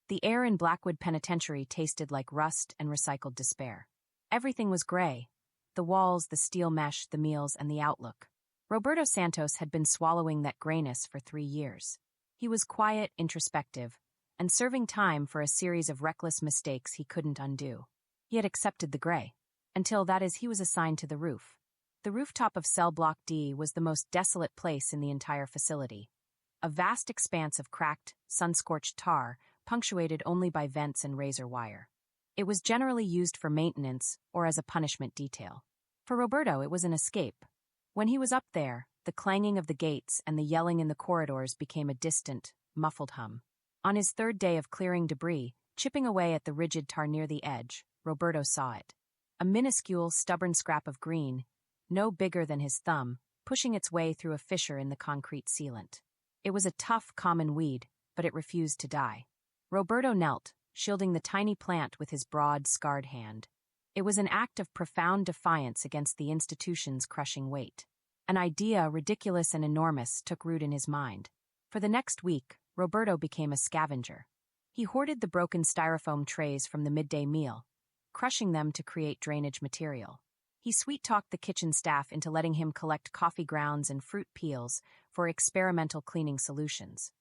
The air in Blackwood Penitentiary tasted like rust and recycled despair. Everything was gray. The walls, the steel mesh, the meals, and the outlook. Roberto Santos had been swallowing that grayness for 3 years. He was quiet, introspective, and serving time for a series of reckless mistakes he couldn't undo. He had accepted the gray. Until, that is, he was assigned to the roof. The rooftop of Cell Block D was the most desolate place in the entire facility. A vast expanse of cracked, sun-scorched tar, punctuated only by vents and razor wire. It was generally used for maintenance or as a punishment detail. For Roberto, it was an escape. When he was up there, the clanging of the gates and the yelling in the corridors became a distant, muffled hum. On his 3rd day of clearing debris, chipping away at the rigid tar near the edge, Roberto saw it. A minuscule, stubborn scrap of green, no bigger than his thumb, pushing its way through a fissure in the concrete sealant. It was a tough, common weed, but it refused to die. Roberto knelt, shielding the tiny plant with his broad, scarred hand. It was an act of profound defiance against the institution's crushing weight. An idea, ridiculous and enormous, took root in his mind. For the next week, Roberto became a scavenger. He hoarded the broken styrofoam trays from the midday meal, crushing them to create drainage material. He sweet-talked the kitchen staff into letting him collect coffee grounds and fruit peels for experimental cleaning solutions,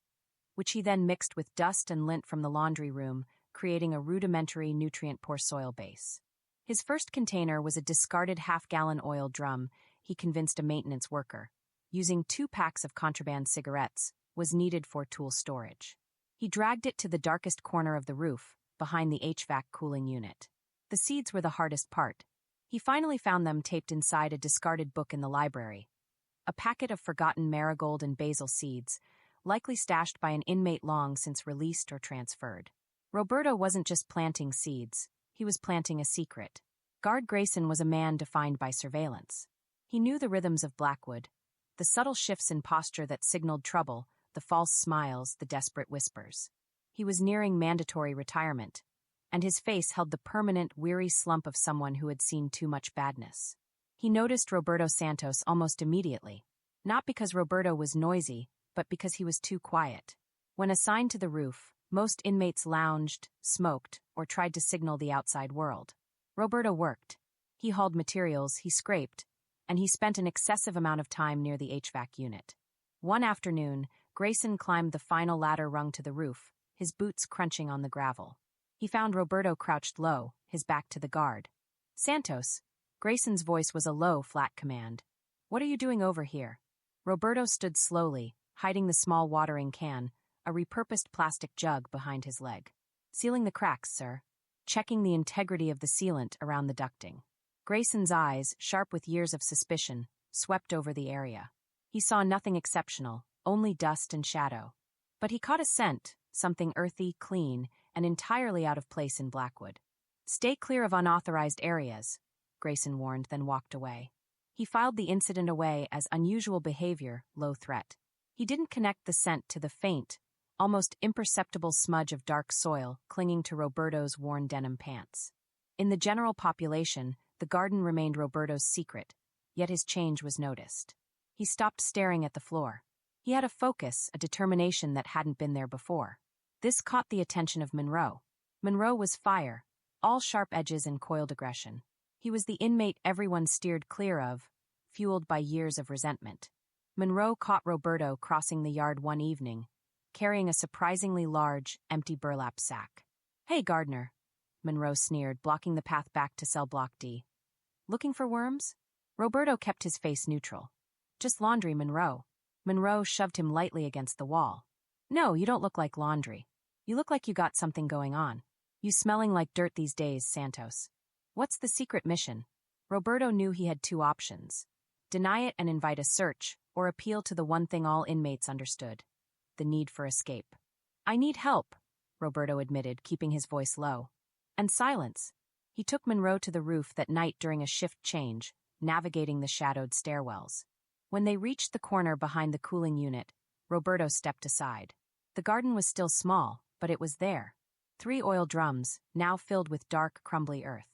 which he then mixed with dust and lint from the laundry room, creating a rudimentary nutrient-poor soil base. His first container was a discarded half-gallon oil drum he convinced a maintenance worker, using 2 packs of contraband cigarettes, was needed for tool storage. He dragged it to the darkest corner of the roof, behind the HVAC cooling unit. The seeds were the hardest part. He finally found them taped inside a discarded book in the library. A packet of forgotten marigold and basil seeds, likely stashed by an inmate long since released or transferred. Roberto wasn't just planting seeds. He was planting a secret. Guard Grayson was a man defined by surveillance. He knew the rhythms of Blackwood, the subtle shifts in posture that signaled trouble, the false smiles, the desperate whispers. He was nearing mandatory retirement, and his face held the permanent, weary slump of someone who had seen too much badness. He noticed Roberto Santos almost immediately, not because Roberto was noisy, but because he was too quiet. When assigned to the roof, most inmates lounged, smoked, or tried to signal the outside world. Roberto worked. He hauled materials, he scraped, and he spent an excessive amount of time near the HVAC unit. One afternoon, Grayson climbed the final ladder rung to the roof, his boots crunching on the gravel. He found Roberto crouched low, his back to the guard. "Santos." Grayson's voice was a low, flat command. "What are you doing over here?" Roberto stood slowly, hiding the small watering can, a repurposed plastic jug behind his leg. "Sealing the cracks, sir. Checking the integrity of the sealant around the ducting." Grayson's eyes, sharp with years of suspicion, swept over the area. He saw nothing exceptional, only dust and shadow. But he caught a scent, something earthy, clean, and entirely out of place in Blackwood. "Stay clear of unauthorized areas," Grayson warned, then walked away. He filed the incident away as unusual behavior, low threat. He didn't connect the scent to the faint, almost imperceptible smudge of dark soil clinging to Roberto's worn denim pants. In the general population, the garden remained Roberto's secret, yet his change was noticed. He stopped staring at the floor. He had a focus, a determination that hadn't been there before. This caught the attention of Monroe. Monroe was fire, all sharp edges and coiled aggression. He was the inmate everyone steered clear of, fueled by years of resentment. Monroe caught Roberto crossing the yard one evening, carrying a surprisingly large, empty burlap sack. "Hey, Gardner," Monroe sneered, blocking the path back to Cell Block D. "Looking for worms?" Roberto kept his face neutral. "Just laundry, Monroe." Monroe shoved him lightly against the wall. "No, you don't look like laundry. You look like you got something going on. You smelling like dirt these days, Santos. What's the secret mission?" Roberto knew he had 2 options: deny it and invite a search, or appeal to the one thing all inmates understood: the need for escape. "I need help," Roberto admitted, keeping his voice low. And silence. He took Monroe to the roof that night during a shift change, navigating the shadowed stairwells. When they reached the corner behind the cooling unit, Roberto stepped aside. The garden was still small, but it was there. 3 oil drums, now filled with dark, crumbly earth.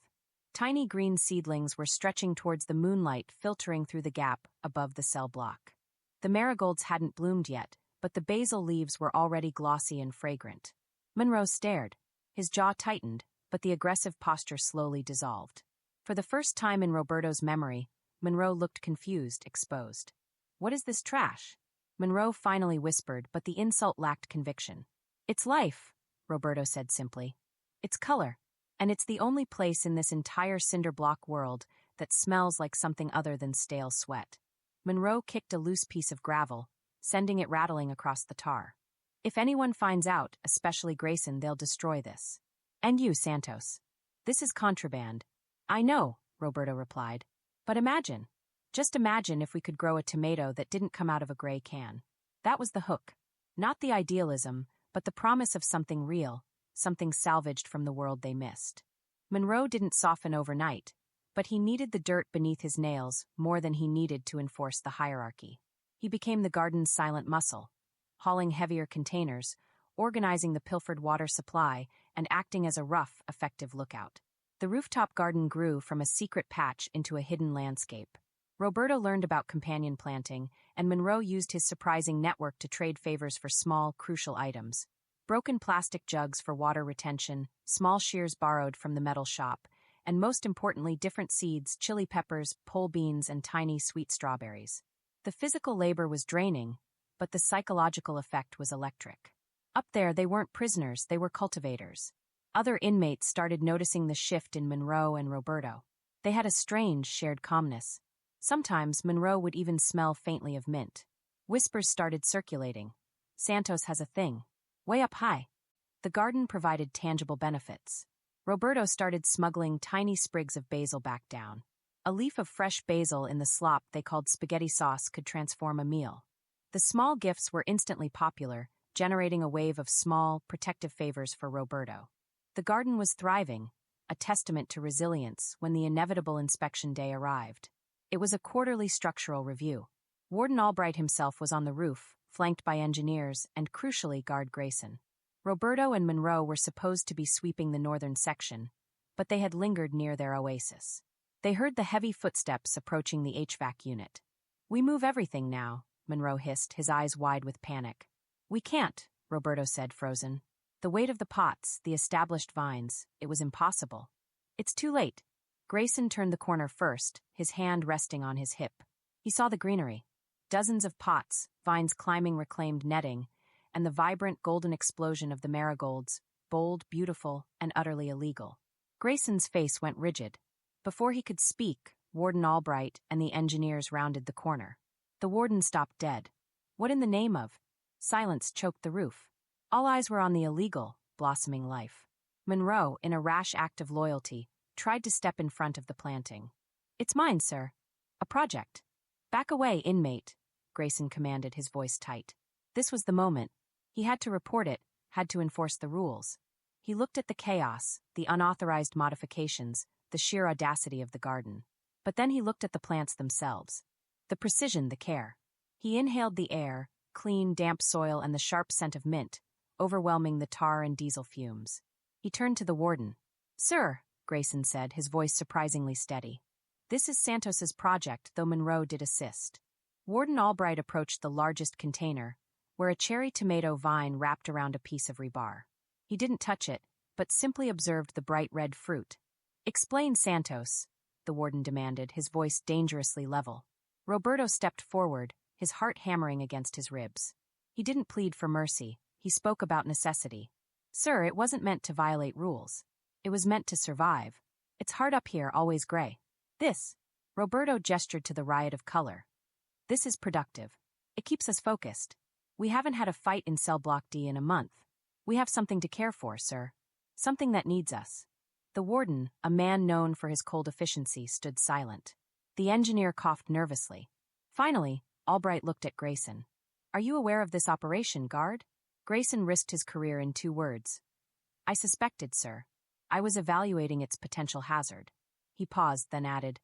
Tiny green seedlings were stretching towards the moonlight filtering through the gap above the cell block. The marigolds hadn't bloomed yet, but the basil leaves were already glossy and fragrant. Monroe stared. His jaw tightened, but the aggressive posture slowly dissolved. For the first time in Roberto's memory, Monroe looked confused, exposed. "What is this trash?" Monroe finally whispered, but the insult lacked conviction. "It's life," Roberto said simply. "It's color. And it's the only place in this entire cinder block world that smells like something other than stale sweat." Monroe kicked a loose piece of gravel, sending it rattling across the tar. "If anyone finds out, especially Grayson, they'll destroy this. And you, Santos. This is contraband." "I know," Roberto replied. "But imagine. Just imagine if we could grow a tomato that didn't come out of a gray can." That was the hook. Not the idealism, but the promise of something real, something salvaged from the world they missed. Monroe didn't soften overnight, but he needed the dirt beneath his nails more than he needed to enforce the hierarchy. He became the garden's silent muscle, hauling heavier containers, organizing the pilfered water supply, and acting as a rough, effective lookout. The rooftop garden grew from a secret patch into a hidden landscape. Roberto learned about companion planting, and Monroe used his surprising network to trade favors for small, crucial items. Broken plastic jugs for water retention, small shears borrowed from the metal shop, and most importantly, different seeds, chili peppers, pole beans, and tiny sweet strawberries. The physical labor was draining, but the psychological effect was electric. Up there, they weren't prisoners, they were cultivators. Other inmates started noticing the shift in Monroe and Roberto. They had a strange, shared calmness. Sometimes Monroe would even smell faintly of mint. Whispers started circulating. "Santos has a thing. Way up high." The garden provided tangible benefits. Roberto started smuggling tiny sprigs of basil back down. A leaf of fresh basil in the slop they called spaghetti sauce could transform a meal. The small gifts were instantly popular, generating a wave of small, protective favors for Roberto. The garden was thriving, a testament to resilience when the inevitable inspection day arrived. It was a quarterly structural review. Warden Albright himself was on the roof, flanked by engineers, and crucially Guard Grayson. Roberto and Monroe were supposed to be sweeping the northern section, but they had lingered near their oasis. They heard the heavy footsteps approaching the HVAC unit. "We move everything now," Monroe hissed, his eyes wide with panic. "We can't," Roberto said, frozen. The weight of the pots, the established vines, it was impossible. "It's too late." Grayson turned the corner first, his hand resting on his hip. He saw the greenery. Dozens of pots, vines climbing reclaimed netting, and the vibrant golden explosion of the marigolds, bold, beautiful, and utterly illegal. Grayson's face went rigid. Before he could speak, Warden Albright and the engineers rounded the corner. The warden stopped dead. What in the name of? Silence choked the roof. All eyes were on the illegal, blossoming life. Monroe, in a rash act of loyalty, tried to step in front of the planting. "It's mine, sir. A project." "Back away, inmate," Grayson commanded, his voice tight. This was the moment. He had to report it, had to enforce the rules. He looked at the chaos, the unauthorized modifications, the sheer audacity of the garden. But then he looked at the plants themselves. The precision, the care. He inhaled the air, clean, damp soil, and the sharp scent of mint, overwhelming the tar and diesel fumes. He turned to the warden. "Sir," Grayson said, his voice surprisingly steady. "This is Santos's project, though Monroe did assist." Warden Albright approached the largest container, where a cherry tomato vine wrapped around a piece of rebar. He didn't touch it, but simply observed the bright red fruit. "Explain, Santos," the warden demanded, his voice dangerously level. Roberto stepped forward, his heart hammering against his ribs. He didn't plead for mercy. He spoke about necessity. "Sir, it wasn't meant to violate rules. It was meant to survive. It's hard up here, always gray. This," Roberto gestured to the riot of color. "This is productive. It keeps us focused. We haven't had a fight in Cell Block D in a month. We have something to care for, sir. Something that needs us." The warden, a man known for his cold efficiency, stood silent. The engineer coughed nervously. Finally, Albright looked at Grayson. "Are you aware of this operation, guard?" Grayson risked his career in 2 words. "I suspected, sir. I was evaluating its potential hazard." He paused, then added,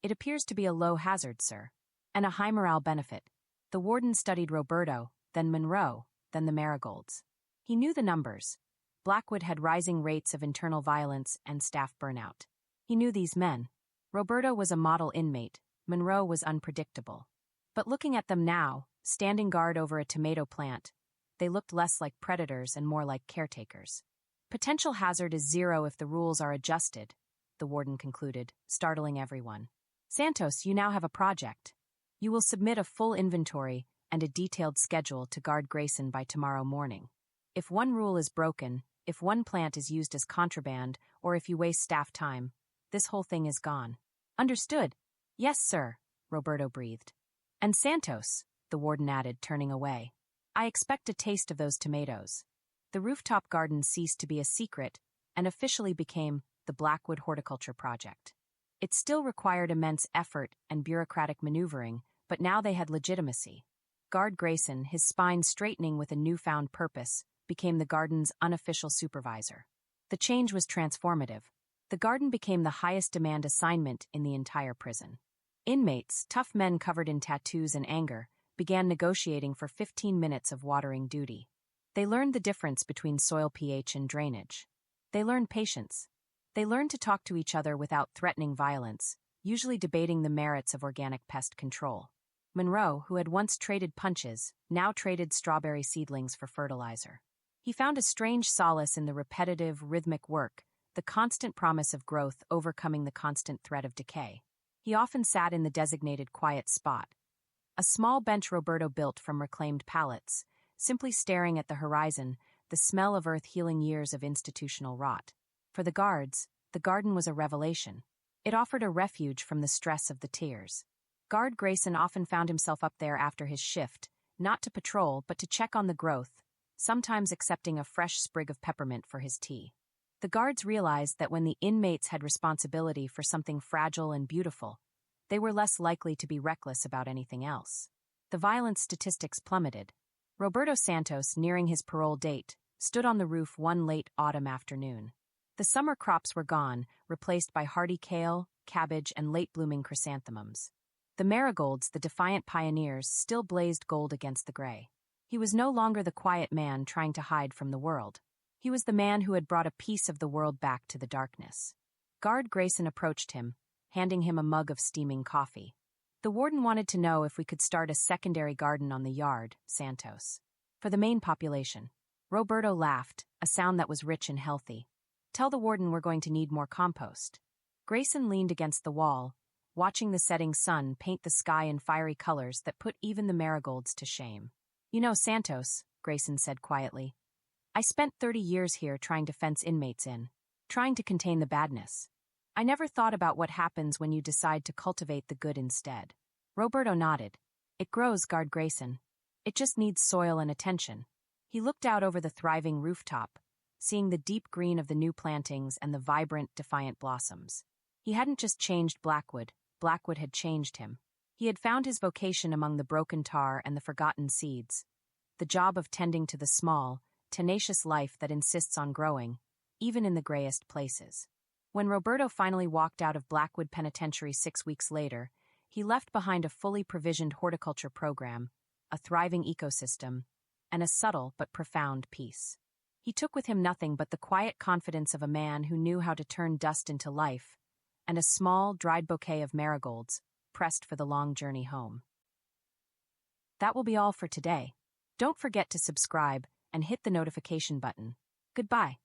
"It appears to be a low hazard, sir, and a high morale benefit." The warden studied Roberto, then Monroe, then the marigolds. He knew the numbers. Blackwood had rising rates of internal violence and staff burnout. He knew these men. Roberto was a model inmate. Monroe was unpredictable. But looking at them now, standing guard over a tomato plant, they looked less like predators and more like caretakers. Potential hazard is zero if the rules are adjusted, the warden concluded, startling everyone. Santos, you now have a project. You will submit a full inventory and a detailed schedule to guard Grayson by tomorrow morning. If one rule is broken, if one plant is used as contraband, or if you waste staff time, this whole thing is gone. Understood? Yes, sir, Roberto breathed. And Santos, the warden added, turning away. I expect a taste of those tomatoes. The rooftop garden ceased to be a secret and officially became the Blackwood Horticulture Project. It still required immense effort and bureaucratic maneuvering, but now they had legitimacy. Guard Grayson, his spine straightening with a newfound purpose, became the garden's unofficial supervisor. The change was transformative. The garden became the highest demand assignment in the entire prison. Inmates, tough men covered in tattoos and anger, began negotiating for 15 minutes of watering duty. They learned the difference between soil pH and drainage. They learned patience. They learned to talk to each other without threatening violence, usually debating the merits of organic pest control. Monroe, who had once traded punches, now traded strawberry seedlings for fertilizer. He found a strange solace in the repetitive, rhythmic work, the constant promise of growth overcoming the constant threat of decay. He often sat in the designated quiet spot, a small bench Roberto built from reclaimed pallets, simply staring at the horizon, the smell of earth healing years of institutional rot. For the guards, the garden was a revelation. It offered a refuge from the stress of the tiers. Guard Grayson often found himself up there after his shift, not to patrol but to check on the growth, sometimes accepting a fresh sprig of peppermint for his tea. The guards realized that when the inmates had responsibility for something fragile and beautiful, they were less likely to be reckless about anything else. The violence statistics plummeted. Roberto Santos, nearing his parole date, stood on the roof one late autumn afternoon. The summer crops were gone, replaced by hardy kale, cabbage, and late-blooming chrysanthemums. The marigolds, the defiant pioneers, still blazed gold against the gray. He was no longer the quiet man trying to hide from the world. He was the man who had brought a piece of the world back to the darkness. Guard Grayson approached him, handing him a mug of steaming coffee. The warden wanted to know if we could start a secondary garden on the yard, Santos. For the main population. Roberto laughed, a sound that was rich and healthy. Tell the warden we're going to need more compost. Grayson leaned against the wall, watching the setting sun paint the sky in fiery colors that put even the marigolds to shame. You know, Santos, Grayson said quietly, I spent 30 years here trying to fence inmates in, trying to contain the badness. I never thought about what happens when you decide to cultivate the good instead. Roberto nodded. It grows, Guard Grayson. It just needs soil and attention. He looked out over the thriving rooftop, seeing the deep green of the new plantings and the vibrant, defiant blossoms. He hadn't just changed Blackwood, Blackwood had changed him. He had found his vocation among the broken tar and the forgotten seeds, the job of tending to the small, tenacious life that insists on growing, even in the grayest places. When Roberto finally walked out of Blackwood Penitentiary 6 weeks later, he left behind a fully provisioned horticulture program, a thriving ecosystem, and a subtle but profound peace. He took with him nothing but the quiet confidence of a man who knew how to turn dust into life, and a small, dried bouquet of marigolds, pressed for the long journey home. That will be all for today. Don't forget to subscribe and hit the notification button. Goodbye.